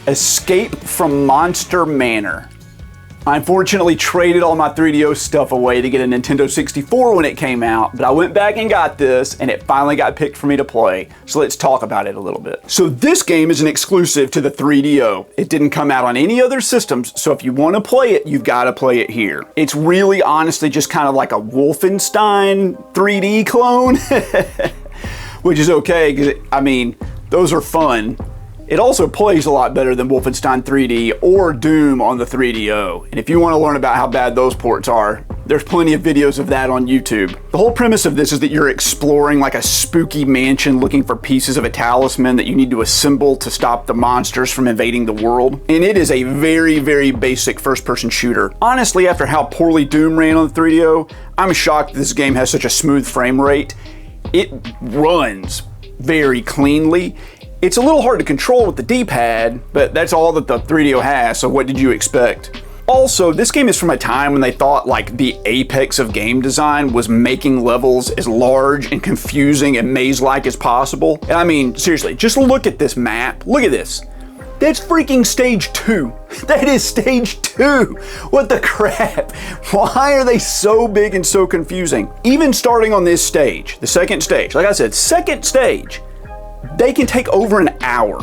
Escape from Monster Manor. I unfortunately traded all my 3DO stuff away to get a Nintendo 64 when it came out, but I went back and got this, and it finally got picked for me to play. So let's talk about it a little bit. So this game is an exclusive to the 3DO. It didn't come out on any other systems, so if you want to play it, you've got to play it here. It's really honestly just kind of like a Wolfenstein 3D clone, which is okay, because I mean, those are fun. It also plays a lot better than Wolfenstein 3D or Doom on the 3DO. And if you want to learn about how bad those ports are, there's plenty of videos of that on YouTube. The whole premise of this is that you're exploring like a spooky mansion looking for pieces of a talisman that you need to assemble to stop the monsters from invading the world. And it is a very, very basic first-person shooter. Honestly, after how poorly Doom ran on the 3DO, I'm shocked this game has such a smooth frame rate. It runs very cleanly. It's a little hard to control with the D-pad, but that's all that the 3DO has, so what did you expect? Also, this game is from a time when they thought like the apex of game design was making levels as large and confusing and maze-like as possible. And I mean, seriously, just look at this map. Look at this. That's freaking stage 2. That is stage 2. What the crap? Why are they so big and so confusing? Even starting on this stage, the second stage, like I said, second stage, they can take over an hour.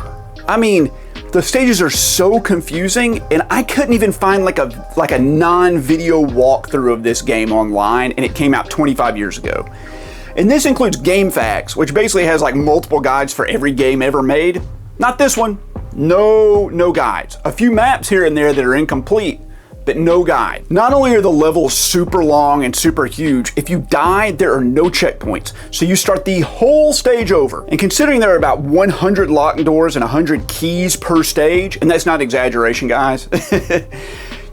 I mean, the stages are so confusing, and I couldn't even find like a non-video walkthrough of this game online, and it came out 25 years ago. And this includes Game Facts, which basically has like multiple guides for every game ever made. Not this one. No guides. A few maps here and there that are incomplete, but no guide. Not only are the levels super long and super huge, if you die, there are no checkpoints. So you start the whole stage over. And considering there are about 100 locked doors and 100 keys per stage, and that's not exaggeration, guys,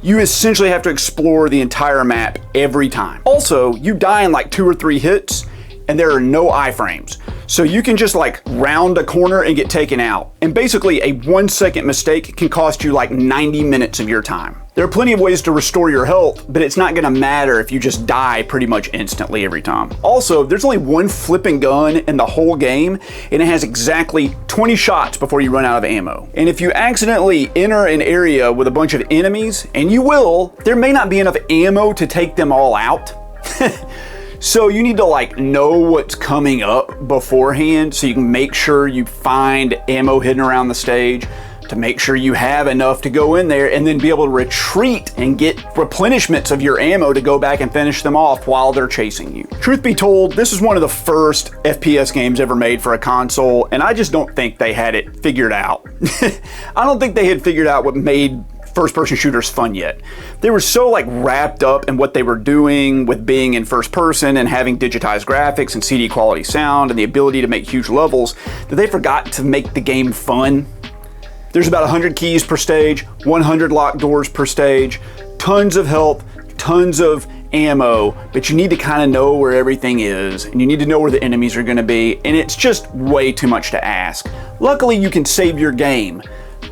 you essentially have to explore the entire map every time. Also, you die in like 2 or 3 hits, and there are no iframes. So you can just like round a corner and get taken out. And basically a 1-second mistake can cost you like 90 minutes of your time. There are plenty of ways to restore your health, but it's not gonna matter if you just die pretty much instantly every time. Also, there's only one flipping gun in the whole game, and it has exactly 20 shots before you run out of ammo. And if you accidentally enter an area with a bunch of enemies, and you will, there may not be enough ammo to take them all out. So you need to like know what's coming up beforehand so you can make sure you find ammo hidden around the stage, to make sure you have enough to go in there and then be able to retreat and get replenishments of your ammo to go back and finish them off while they're chasing you. Truth be told, this is one of the first FPS games ever made for a console, and I just don't think they had it figured out. I don't think they had figured out what made first-person shooters fun yet. They were so like wrapped up in what they were doing with being in first person and having digitized graphics and CD quality sound and the ability to make huge levels that they forgot to make the game fun. There's about 100 keys per stage, 100 locked doors per stage, tons of health, tons of ammo, but you need to kind of know where everything is, and you need to know where the enemies are going to be, and it's just way too much to ask. Luckily, you can save your game,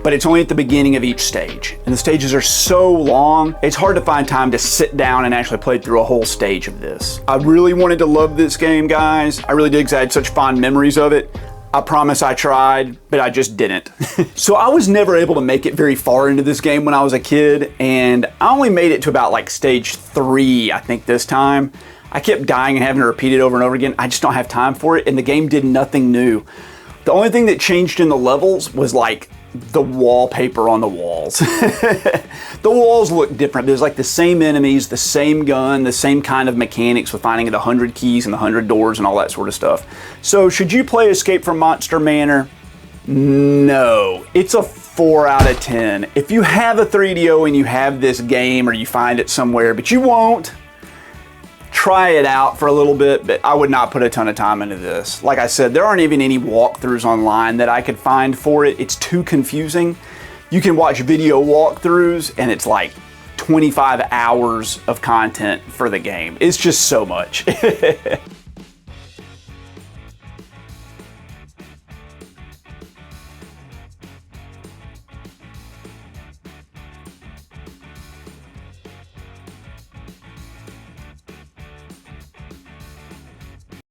but it's only at the beginning of each stage. And the stages are so long, it's hard to find time to sit down and actually play through a whole stage of this. I really wanted to love this game, guys. I really did, because I had such fond memories of it. I promise I tried, but I just didn't. So I was never able to make it very far into this game when I was a kid, and I only made it to about like stage 3, I think this time. I kept dying and having to repeat it over and over again. I just don't have time for it, and the game did nothing new. The only thing that changed in the levels was like the wallpaper on the walls. The walls look different. There's like the same enemies, the same gun, the same kind of mechanics with finding the 100 keys and the 100 doors and all that sort of stuff. So should you play Escape from Monster Manor? No. It's a 4 out of 10. If you have a 3DO and you have this game, or you find it somewhere, but you won't, try it out for a little bit, but I would not put a ton of time into this. Like I said, there aren't even any walkthroughs online that I could find for it. It's too confusing. You can watch video walkthroughs, and it's like 25 hours of content for the game. It's just so much.